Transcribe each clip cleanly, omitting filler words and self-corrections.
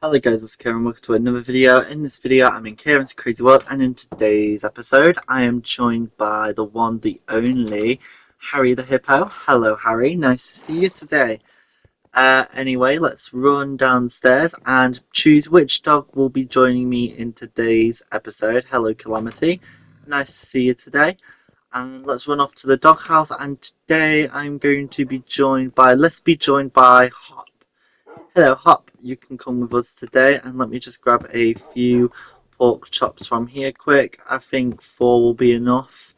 Hello guys, it's Ciaran. Welcome to another video. In this video, I'm in Ciaran's Crazy World, and in today's episode, I am joined by the one, the only, Harry the Hippo. Hello Harry, nice to see you today. Anyway, let's run downstairs and choose which dog will be joining me in today's episode. Hello Calamity, nice to see you today. And let's run off to the doghouse, and today I'm going to be joined by, Hop. Hello, Hop. You can come with us today, and let me just grab a few pork chops from here quick. I think 4 will be enough.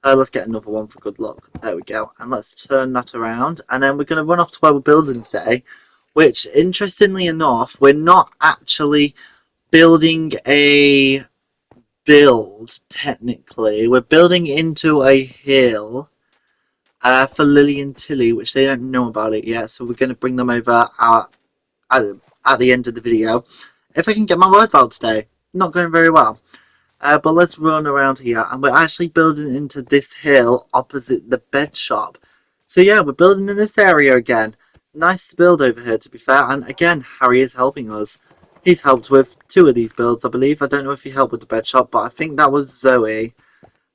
Let's get another one for good luck. There we go. And let's turn that around, and then we're going to run off to where we're building today, which, interestingly enough, we're not actually building a build, technically. We're building into a hill for Lillie and Tillie, which they don't know about it yet, so we're going to bring them over at the end of the video. If I can get my words out today, not going very well. But let's run around here, and we're actually building into this hill opposite the bed shop. So yeah, we're building in this area again. Nice to build over here, to be fair, and again, Harry is helping us. He's helped with 2 of these builds, I believe. I don't know if he helped with the bed shop, but I think that was Zoe.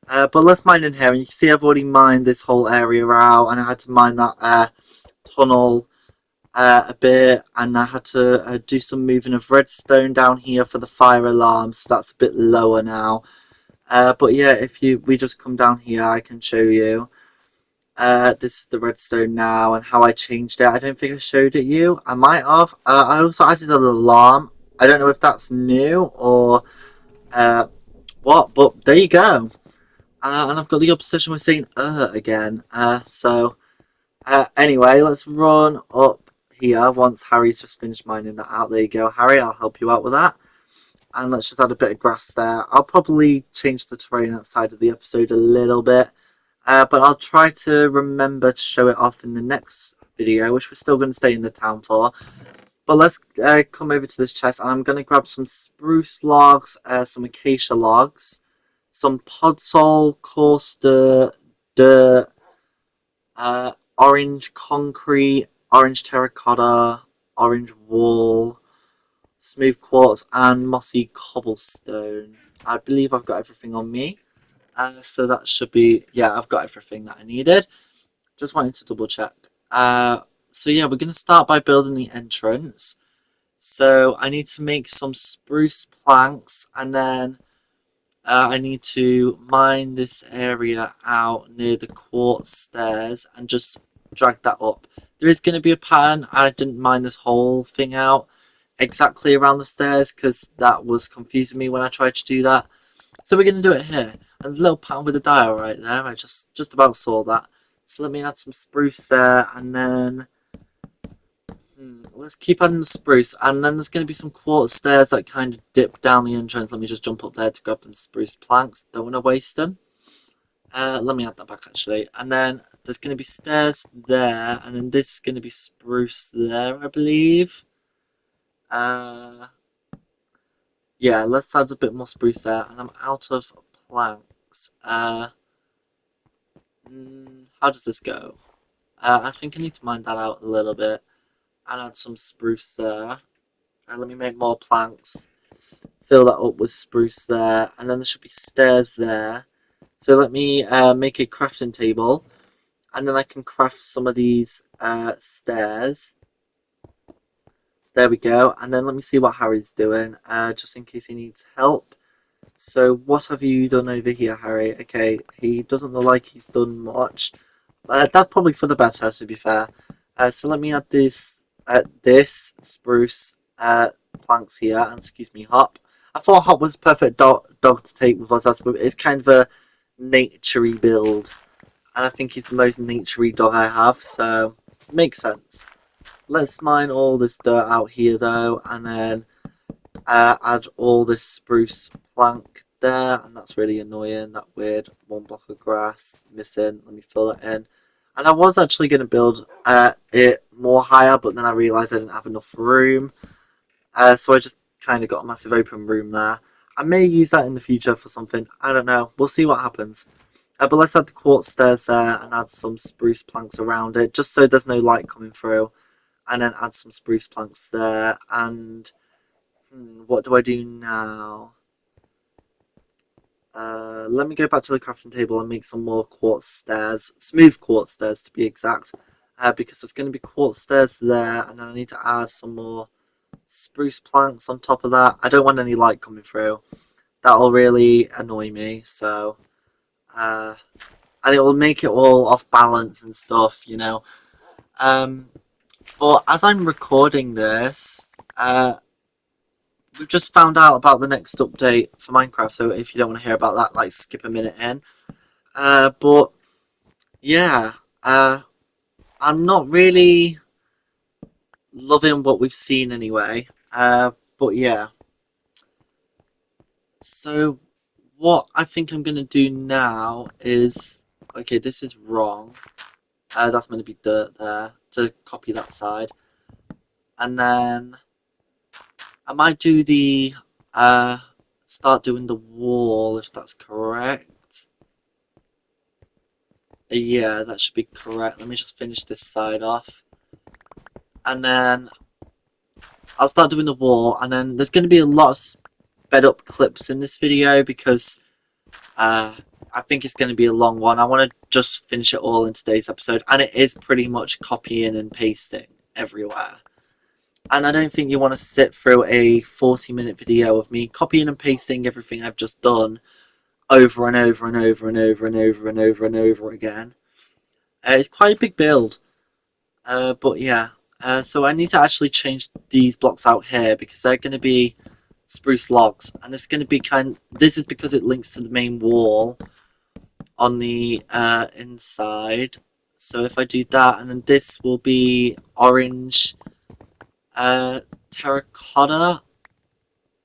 But let's mine in here, and you can see I've already mined this whole area out, and I had to mine that tunnel a bit, and I had to do some moving of redstone down here for the fire alarm, so that's a bit lower now. But yeah, if we just come down here, I can show you. This is the redstone now, and how I changed it. I don't think I showed it you. I might have. I also added an alarm. I don't know if that's new or what, but there you go. And I've got the obsession with saying again. Anyway, let's run up here once Harry's just finished mining that out. There you go, Harry. I'll help you out with that. And let's just add a bit of grass there. I'll probably change the terrain outside of the episode a little bit. But I'll try to remember to show it off in the next video, which we're still going to stay in the town for. But let's come over to this chest, and I'm going to grab some spruce logs, some acacia logs, some podzol, coarse dirt, orange concrete, orange terracotta, orange wool, smooth quartz, and mossy cobblestone. I believe I've got everything on me. So that should be, yeah, I've got everything that I needed. Just wanted to double check. So yeah, we're going to start by building the entrance. So I need to make some spruce planks, and then I need to mine this area out near the quartz stairs and just drag that up. There is going to be a pattern. I didn't mine this whole thing out exactly around the stairs because that was confusing me when I tried to do that. So we're going to do it here. And the little pattern with the dial right there, I just about saw that. So let me add some spruce there, and then let's keep adding the spruce. And then there's going to be some quartz stairs that kind of dip down the entrance. Let me just jump up there to grab them spruce planks. Don't want to waste them. Let me add that back actually. And then there's going to be stairs there, and then this is going to be spruce there, I believe. Yeah, let's add a bit more spruce there, and I'm out of planks. How does this go? I think I need to mine that out a little bit and add some spruce there. Let me make more planks. Fill that up with spruce there, and then there should be stairs there. So let me make a crafting table, and then I can craft some of these stairs. There we go, and then let me see what Harry's doing, just in case he needs help. So what have you done over here, Harry? Okay, he doesn't look like he's done much. That's probably for the better, to be fair. So let me add this spruce planks here, and excuse me, Hop. I thought Hop was a perfect dog to take with us. It's kind of a naturey build, and I think he's the most naturey dog I have, so it makes sense. Let's mine all this dirt out here though, and then add all this spruce plank there, and that's really annoying, that weird 1 block of grass missing. Let me fill that in. And I was actually going to build it more higher, but then I realised I didn't have enough room, so I just kind of got a massive open room there. I may use that in the future for something, I don't know, we'll see what happens. But let's add the quartz stairs there and add some spruce planks around it, just so there's no light coming through. And then add some spruce planks there, and What do I do now? Let me go back to the crafting table and make some more quartz stairs. Smooth quartz stairs to be exact. Because there's going to be quartz stairs there, and then I need to add some more spruce planks on top of that. I don't want any light coming through. That'll really annoy me, so... and it will make it all off balance and stuff. Um, but as I'm recording this, we've just found out about the next update for Minecraft, so if you don't want to hear about that, like, skip a minute in. But yeah, I'm not really loving what we've seen anyway. But yeah, so what I think I'm gonna do now is, okay, this is wrong. That's going to be dirt there to copy that side, and then I might do the start doing the wall if that's correct. Yeah, that should be correct. Let me just finish this side off. And then I'll start doing the wall. And then there's going to be a lot of sped up clips in this video because I think it's going to be a long one. I want to just finish it all in today's episode. And it is pretty much copying and pasting everywhere. And I don't think you want to sit through a 40-minute video of me copying and pasting everything I've just done over and over and over and over and over and over and over again. It's quite a big build. But yeah. So I need to actually change these blocks out here because they're going to be spruce logs. And it's going to be this is because it links to the main wall on the inside. So if I do that, and then this will be orange terracotta,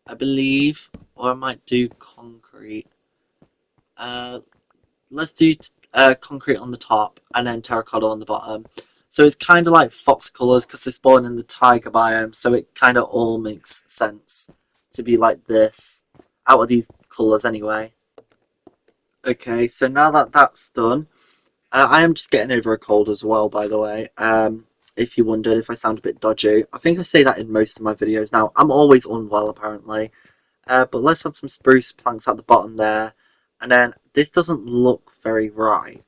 I believe, or I might do concrete. Let's do concrete on the top and then terracotta on the bottom. So it's kind of like fox colours because they're spawned in the taiga biome, so it kind of all makes sense to be like this, out of these colours anyway. Okay, so now that that's done, I am just getting over a cold as well, by the way. If you wondered if I sound a bit dodgy. I think I say that in most of my videos now. I'm always unwell, apparently. But let's add some spruce planks at the bottom there. And then, this doesn't look very right.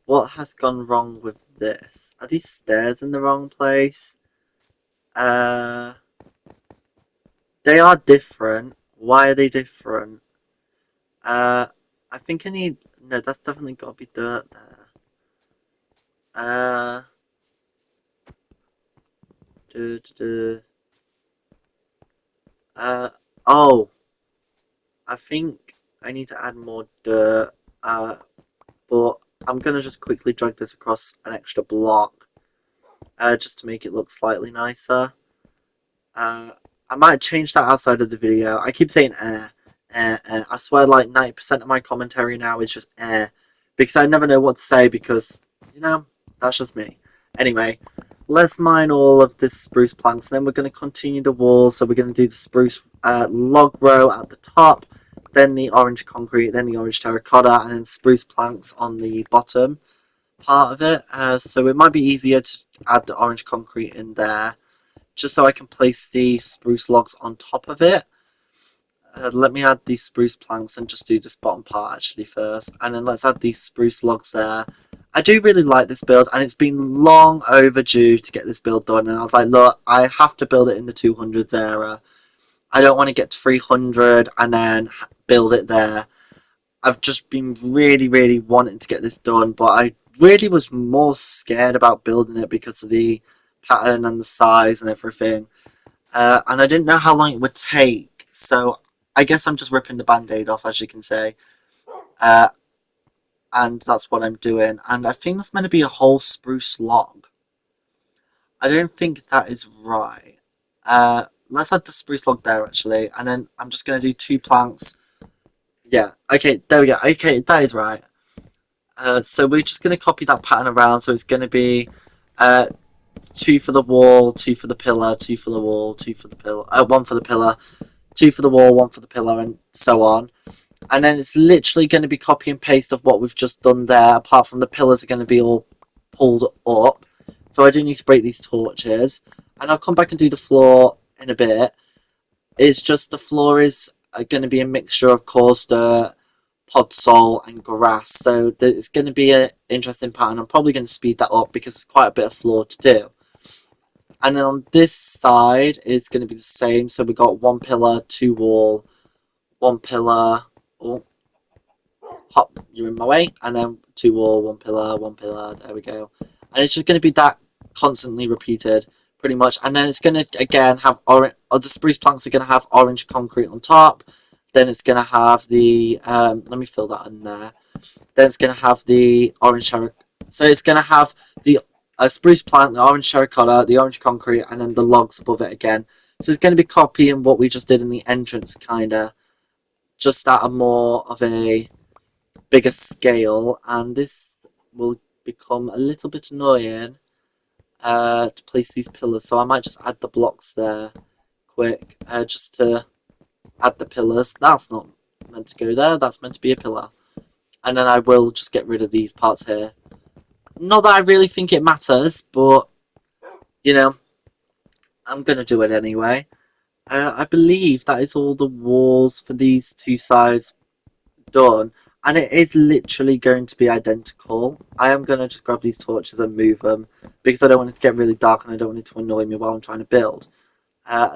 What has gone wrong with this? Are these stairs in the wrong place? They are different. Why are they different? I think I need... No, that's definitely got to be dirt there. Oh, I think I need to add more dirt, but I'm gonna just quickly drag this across an extra block, just to make it look slightly nicer. I might change that outside of the video. I keep saying I swear like 90% of my commentary now is just because I never know what to say because, that's just me. Anyway, let's mine all of this spruce planks, and then we're going to continue the wall. So we're going to do the spruce log row at the top, then the orange concrete, then the orange terracotta, and then spruce planks on the bottom part of it. So it might be easier to add the orange concrete in there, just so I can place the spruce logs on top of it. Let me add these spruce planks and just do this bottom part actually first, and then let's add these spruce logs there. I do really like this build, and it's been long overdue to get this build done, and I was like, look, I have to build it in the 200s era. I don't want to get to 300 and then build it there. I've just been really, really wanting to get this done, but I really was more scared about building it because of the pattern and the size and everything. And I didn't know how long it would take, so I guess I'm just ripping the band-aid off, as you can say. And that's what I'm doing. And I think that's meant to be a whole spruce log. I don't think that is right. Let's add the spruce log there, actually. And then I'm just going to do 2 planks. Yeah, okay, there we go. Okay, that is right. So we're just going to copy that pattern around. So it's going to be 2 for the wall, 2 for the pillar, 2 for the wall, 2 for the pillar, 1 for the pillar, 2 for the wall, 1 for the pillar, and so on. And then it's literally going to be copy and paste of what we've just done there, apart from the pillars are going to be all pulled up. So I do need to break these torches. And I'll come back and do the floor in a bit. It's just the floor is going to be a mixture of coarse dirt, podsol, and grass. So it's going to be an interesting pattern. I'm probably going to speed that up because it's quite a bit of floor to do. And then on this side, it's going to be the same. So we got one pillar, two wall, one pillar. Oh, hop, you're in my way. And then two wall, one pillar, one pillar. There we go. And it's just going to be that constantly repeated, pretty much. And then it's going to again have orange. Oh, the spruce planks are going to have orange concrete on top. Then it's going to have the. Let me fill that in there. Then it's going to have the orange cherry. So it's going to have the spruce plant, the orange terracotta, the orange concrete, and then the logs above it again. So it's going to be copying what we just did in the entrance, kind of, just at a more of a bigger scale. And this will become a little bit annoying to place these pillars. So I might just add the blocks there quick, just to add the pillars. That's not meant to go there. That's meant to be a pillar. And then I will just get rid of these parts here. Not that I really think it matters, but, you know, I'm going to do it anyway. I believe that is all the walls for these two sides done. And it is literally going to be identical. I am going to just grab these torches and move them because I don't want it to get really dark and I don't want it to annoy me while I'm trying to build.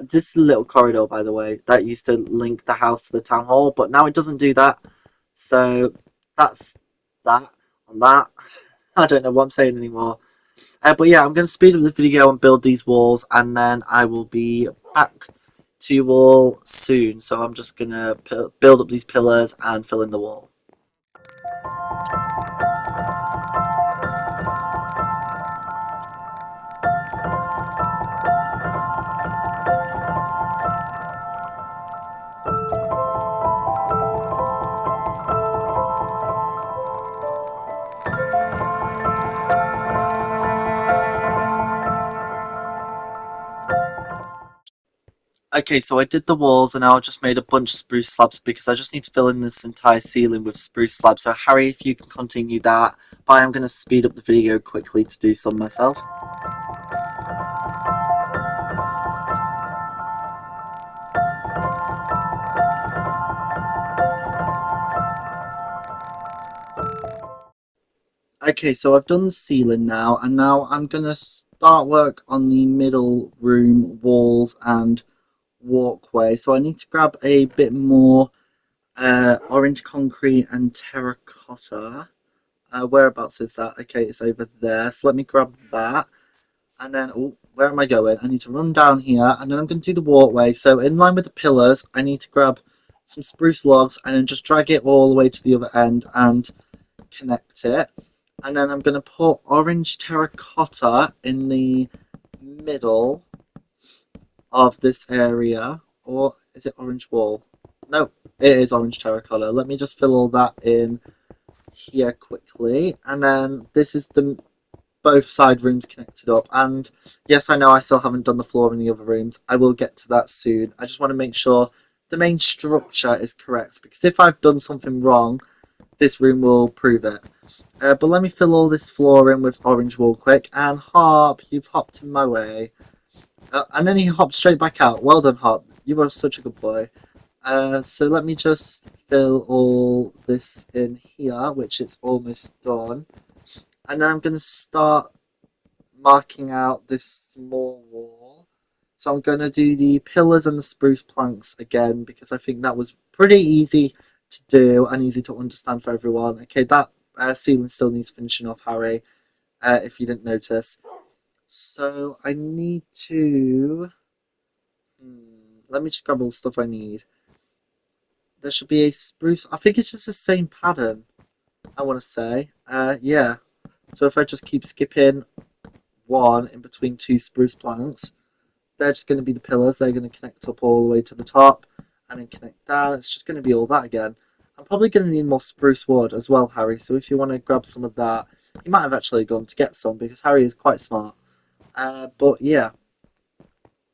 This is a little corridor, by the way, that used to link the house to the town hall, but now it doesn't do that. So that's that on that. I don't know what I'm saying anymore. But yeah, I'm going to speed up the video and build these walls, and then I will be back to you all soon. So I'm just going to build up these pillars and fill in the wall. Okay, so I did the walls and now I just made a bunch of spruce slabs because I just need to fill in this entire ceiling with spruce slabs. So Harry, if you can continue that, but I am going to speed up the video quickly to do some myself. Okay, so I've done the ceiling now, and now I'm going to start work on the middle room walls and walkway. So I need to grab a bit more orange concrete and terracotta. Whereabouts is that? Okay, it's over there. So let me grab that. And then, oh, where am I going? I need to run down here, and then I'm going to do the walkway. So in line with the pillars, I need to grab some spruce logs and then just drag it all the way to the other end and connect it. And then I'm going to put orange terracotta in the middle of this area. Or is it orange wall? No, it is orange terracotta. Let me just fill all that in here quickly. And then this is the both side rooms connected up. And yes, I know I still haven't done the floor in the other rooms. I will get to that soon. I just want to make sure the main structure is correct, because if I've done something wrong, this room will prove it. But let me fill all this floor in with orange wool quick. And Hop, you've hopped in my way. And then he hopped straight back out. Well done, Hop. You are such a good boy. So let me just fill all this in here, which is almost done. And then I'm going to start marking out this small wall. So I'm going to do the pillars and the spruce planks again, because I think that was pretty easy to do and easy to understand for everyone. Okay, that ceiling still needs finishing off, Harry, if you didn't notice. So I need to... let me just grab all the stuff I need. There should be a spruce... I think it's just the same pattern, I want to say. Yeah. So if I just keep skipping one in between two spruce planks, they're just going to be the pillars. They're going to connect up all the way to the top and then connect down. It's just going to be all that again. I'm probably going to need more spruce wood as well, Harry. So if you want to grab some of that, you might have actually gone to get some because Harry is quite smart. But yeah.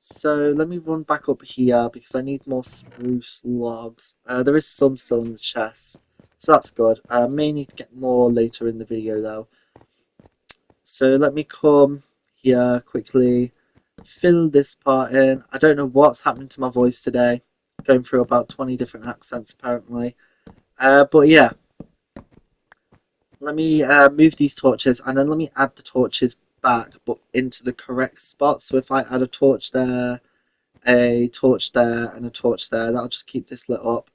So let me run back up here because I need more spruce logs. There is some still in the chest, so that's good. I may need to get more later in the video though. So let me come here quickly, fill this part in. I don't know what's happening to my voice today. Going through about 20 different accents apparently. But yeah, let me move these torches and then let me add the torches back but into the correct spot. So if I add a torch there, and a torch there, that'll just keep this lit up.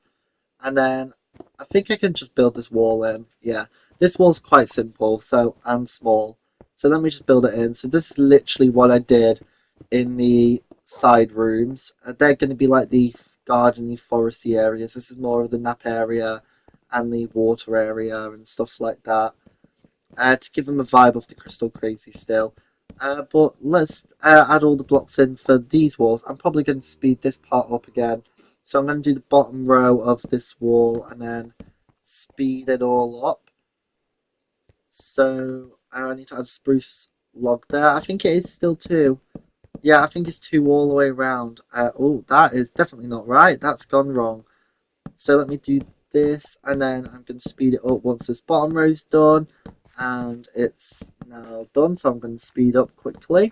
And then I think I can just build this wall in. Yeah, this wall's quite simple, so and small. So let me just build it in. So this is literally what I did in the side rooms. They're going to be like the gardeny, foresty areas. This is more of the nap area and the water area and stuff like that. To give them a vibe of the Crystal Crazy still. But let's add all the blocks in for these walls. I'm probably going to speed this part up again. So I'm going to do the bottom row of this wall and then speed it all up. So I need to add a spruce log there. I think it is still two. Yeah, I think it's two all the way around. Oh, that is definitely not right. That's gone wrong. So let me do this and then I'm going to speed it up once this bottom row's done. And it's now done, so I'm going to speed up quickly.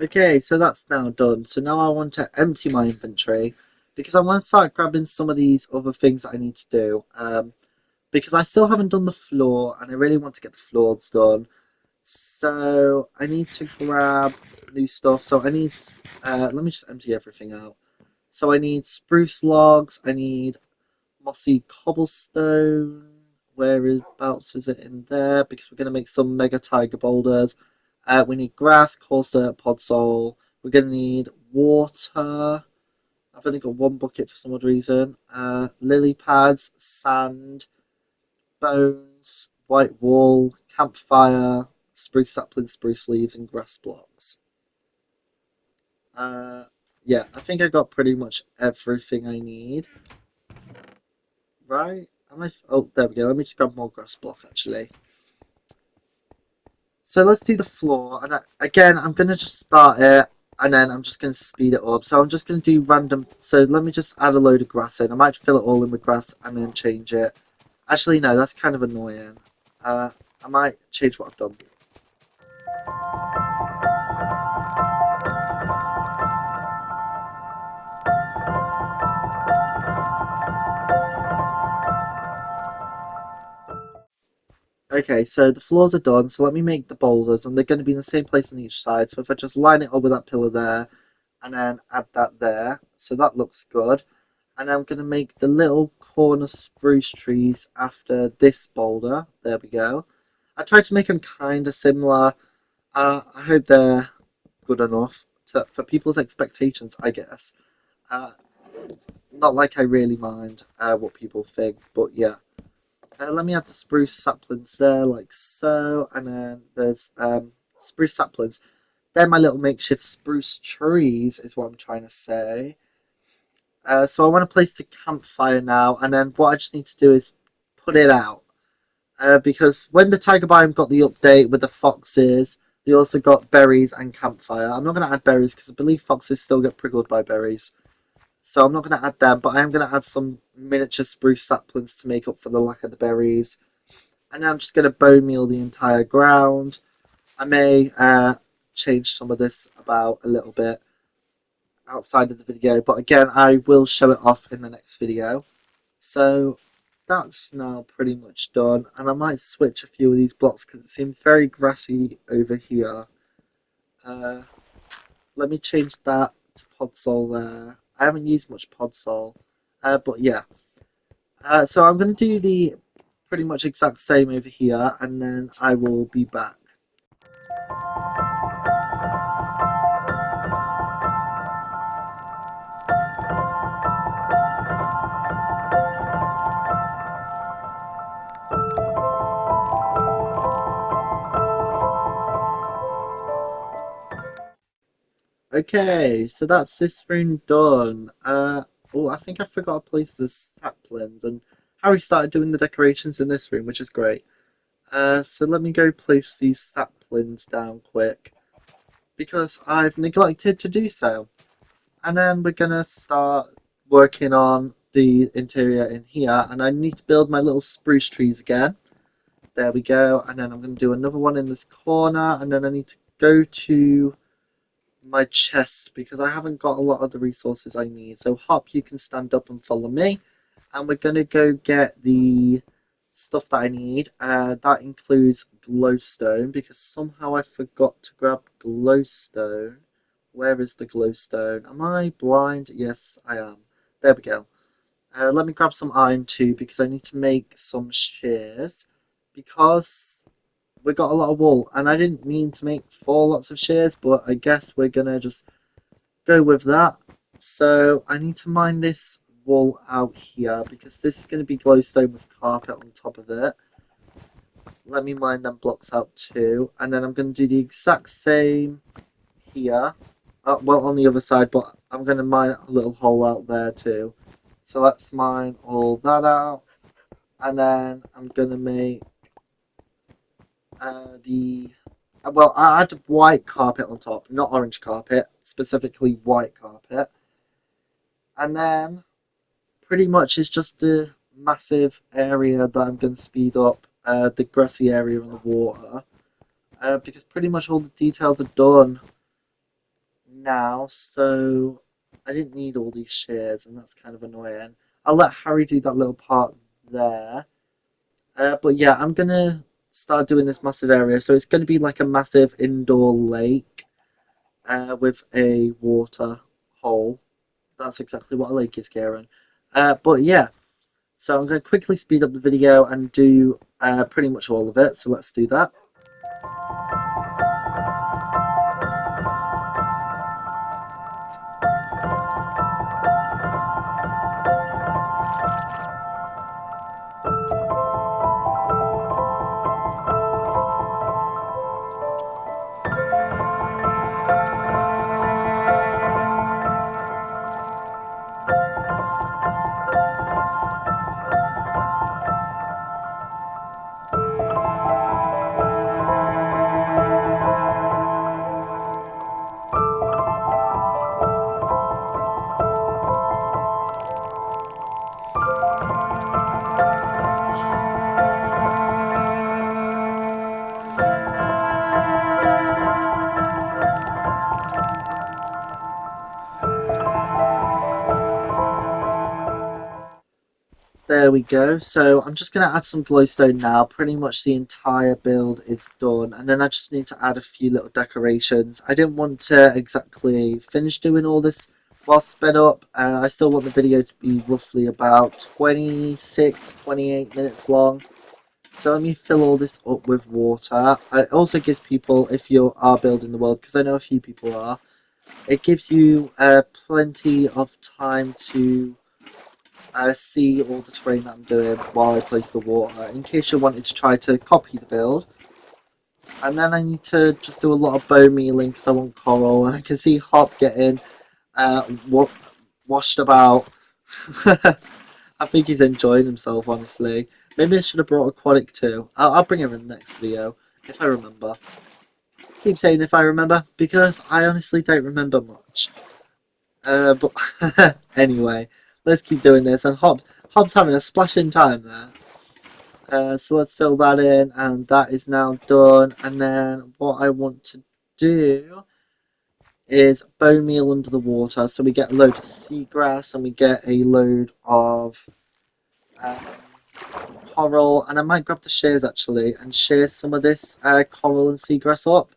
Okay, so that's now done. So now I want to empty my inventory because I want to start grabbing some of these other things that I need to do. Because I still haven't done the floor and I really want to get the floors done. So I need to grab new stuff. So I need, let me just empty everything out. So I need spruce logs, I need mossy cobblestone. Whereabouts is it in there? Because we're going to make some mega tiger boulders. We need grass, coarse dirt, podzol. We're going to need water. I've only got one bucket for some odd reason. Lily pads, sand, bones, white wool, campfire, spruce saplings, spruce leaves, and grass blocks. Yeah, I think I got pretty much everything I need. Right? Oh, there we go. Let me just grab more grass block actually. So let's do the floor, and again, I'm gonna just start it, and then I'm just gonna speed it up. So I'm just gonna do random. So let me just add a load of grass in. I might fill it all in with grass and then change it. Actually, no, that's kind of annoying. I might change what I've done. Okay, so the floors are done. So let me make the boulders, and they're going to be in the same place on each side. So if I just line it up with that pillar there, and then add that there, so that looks good. And I'm going to make the little corner spruce trees after this boulder. There we go. I tried to make them kind of similar. I hope they're good enough for people's expectations, I guess. Uh, Not like I really mind what people think, but yeah. Let me add the spruce saplings there, like so. And then there's spruce saplings. They're my little makeshift spruce trees, is what I'm trying to say. So I want to place the campfire now, and then what I just need to do is put it out. Because when the tiger biome got the update with the foxes, they also got berries and campfire. I'm not going to add berries because I believe foxes still get prickled by berries. So I'm not going to add them, but I am going to add some miniature spruce saplings to make up for the lack of the berries. And then I'm just going to bone meal the entire ground. I may change some of this about a little bit outside of the video, but again, I will show it off in the next video. So that's now pretty much done, and I might switch a few of these blocks because it seems very grassy over here. Let me change that to podzol there. I haven't used much podzol, but yeah. So I'm going to do the pretty much exact same over here, and then I will be back. Okay, so that's this room done. Oh, I think I forgot to place the saplings, and Harry started doing the decorations in this room, which is great. So let me go place these saplings down quick because I've neglected to do so. And then we're gonna start working on the interior in here, and I need to build my little spruce trees again. There we go, and then I'm gonna do another one in this corner, and then I need to go to my chest because I haven't got a lot of the resources I need. So Hop, you can stand up and follow me, and we're gonna go get the stuff that I need. That includes glowstone because somehow I forgot to grab glowstone. Where is the glowstone? Am I blind? Yes, I am. There we go. Let me grab some iron too because I need to make some shears because we got a lot of wool and I didn't mean to make 4 lots of shears, but I guess we're gonna just go with that. So I need to mine this wool out here because this is going to be glowstone with carpet on top of it. Let me mine them blocks out too, and then I'm going to do the exact same here. Well, on the other side, but I'm going to mine a little hole out there too. So let's mine all that out, and then I'm going to make the well, I add white carpet on top, not orange carpet, specifically white carpet, and then pretty much it's just the massive area that I'm going to speed up, the grassy area and the water, because pretty much all the details are done now, so I didn't need all these shears, and that's kind of annoying. I'll let Harry do that little part there. But yeah, I'm going to start doing this massive area, so it's going to be like a massive indoor lake with a water hole. That's exactly what a lake is, Ciaran. But yeah, so I'm going to quickly speed up the video and do pretty much all of it. So let's do that. There we go. So I'm just going to add some glowstone now. Pretty much the entire build is done. And then I just need to add a few little decorations. I didn't want to exactly finish doing all this while sped up. I still want the video to be roughly about 26, 28 minutes long. So let me fill all this up with water. It also gives people, if you are building the world, because I know a few people are, it gives you plenty of time to see all the terrain that I'm doing while I place the water, in case you wanted to try to copy the build. And then I need to just do a lot of bone mealing because I want coral, and I can see Hop getting washed about. I think he's enjoying himself, honestly. Maybe I should have brought Aquatic too. I'll bring him in the next video, if I remember. Keep saying if I remember, because I honestly don't remember much. But anyway, let's keep doing this. And Hop's having a splashing time there. So let's fill that in, and that is now done. And then what I want to do is bone meal under the water, so we get a load of seagrass and we get a load of um, coral. And I might grab the shears actually and shear some of this coral and seagrass up,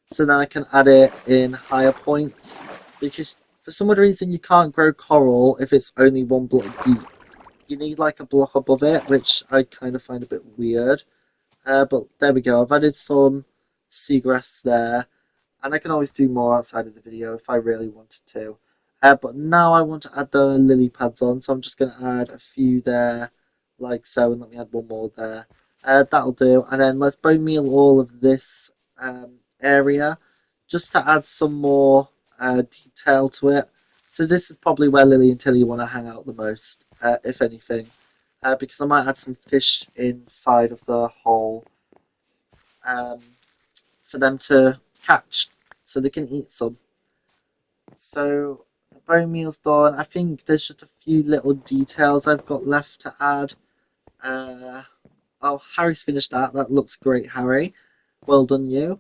so then I can add it in higher points. Because for some odd reason you can't grow coral if it's only 1 block deep. You need like a block above it, which I kind of find a bit weird. But there we go. I've added some seagrass there, and I can always do more outside of the video if I really wanted to. But now I want to add the lily pads on, so I'm just going to add a few there, like so, and let me add one more there. That'll do. And then let's bone meal all of this area, just to add some more detail to it. So this is probably where Lillie and Tillie want to hang out the most, if anything. Because I might add some fish inside of the hole. um, for them to catch so they can eat some. So the bone meal's done. I think there's just a few little details I've got left to add. Uh, oh, Harry's finished that. That looks great, Harry. Well done, you.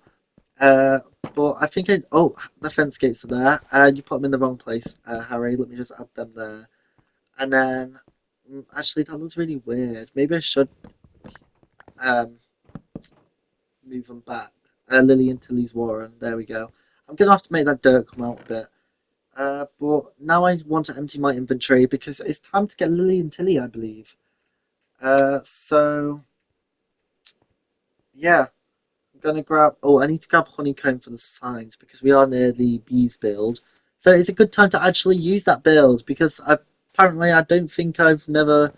Uh, but I think the fence gates are there. You put them in the wrong place, Harry. Let me just add them there. And then, actually, that looks really weird. Maybe I should um move them back. Lillie and Tillie's Warren. There we go. I'm gonna have to make that dirt come out a bit. But now I want to empty my inventory because it's time to get Lillie and Tillie, I believe. So yeah, I'm gonna grab. Oh, I need to grab honeycomb for the signs because we are near the bees build. So it's a good time to actually use that build because apparently I don't think I've never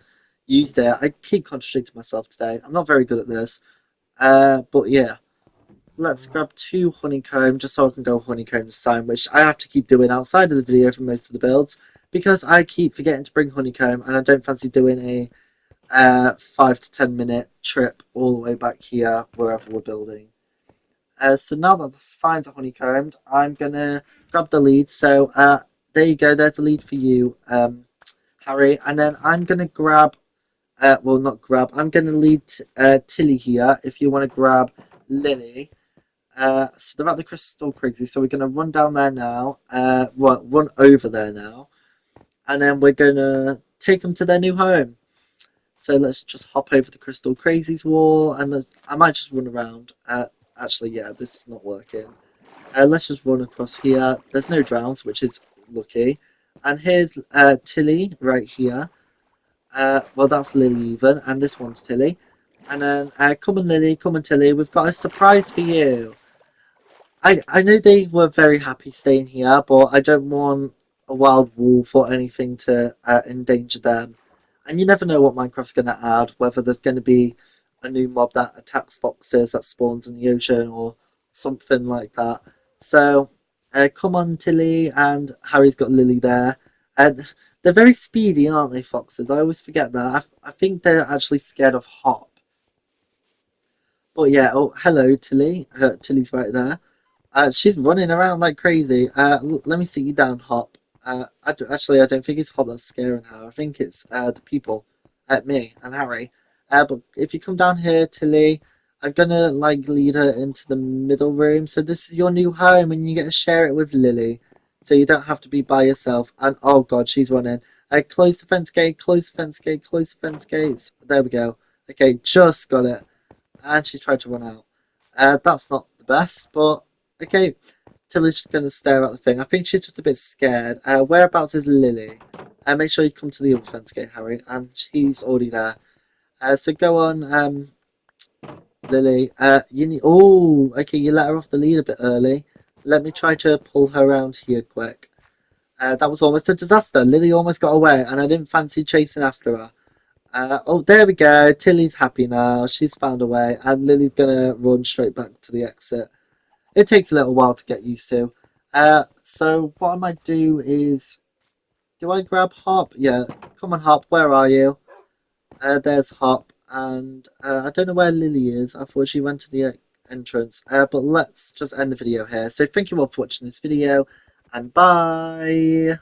used it. I keep contradicting myself today. I'm not very good at this. But yeah, let's grab 2 honeycomb just so I can go honeycomb the sign, which I have to keep doing outside of the video for most of the builds because I keep forgetting to bring honeycomb and I don't fancy doing a 5 to 10 minute trip all the way back here wherever we're building. So now that the signs are honeycombed, I'm gonna grab the lead. So there you go. There's the lead for you, Harry. And then I'm gonna grab. Well, not grab. I'm gonna lead Tillie here. If you want to grab Lillie. So they're at the Crystal Crazy. So we're gonna run down there now. Run over there now, and then we're gonna take them to their new home. So let's just hop over the Crystal Crazies wall, and I might just run around. Actually, yeah, this is not working. Let's just run across here. There's no drowns, which is lucky. And here's Tillie right here. Well, that's Lillie even, and this one's Tillie. And then come on, Lillie, come on, Tillie. We've got a surprise for you. I know they were very happy staying here, but I don't want a wild wolf or anything to endanger them. And you never know what Minecraft's going to add, whether there's going to be a new mob that attacks foxes that spawns in the ocean or something like that. So come on, Tillie, and Harry's got Lillie there. And they're very speedy, aren't they, foxes? I always forget that. I think they're actually scared of Hop. But yeah, oh, hello, Tillie. Tillie's right there. She's running around like crazy. Let me sit you down, Hop. Actually, I don't think it's Hop that's scaring her. I think it's the people, me and Harry. But if you come down here, Tillie, I'm gonna like lead her into the middle room. So this is your new home, and you get to share it with Lillie, so you don't have to be by yourself. And oh god, she's running. Close the fence gate. Close the fence gate. Close the fence gates. There we go. Okay, just got it. And she tried to run out. That's not the best, but okay. Tillie's just going to stare at the thing. I think she's just a bit scared. Whereabouts is Lillie? Make sure you come to the other fence gate, Harry. And she's already there. So go on, Lillie. You need. Oh, okay. You let her off the lead a bit early. Let me try to pull her around here quick. That was almost a disaster. Lillie almost got away, and I didn't fancy chasing after her. Oh, there we go. Tillie's happy now. She's found a way, and Lillie's gonna run straight back to the exit. It takes a little while to get used to. So what I might do is, do I grab Hop? Yeah, come on, Hop. Where are you? There's Hop, and I don't know where Lillie is. I thought she went to the entrance. But let's just end the video here. So thank you all for watching this video, and bye.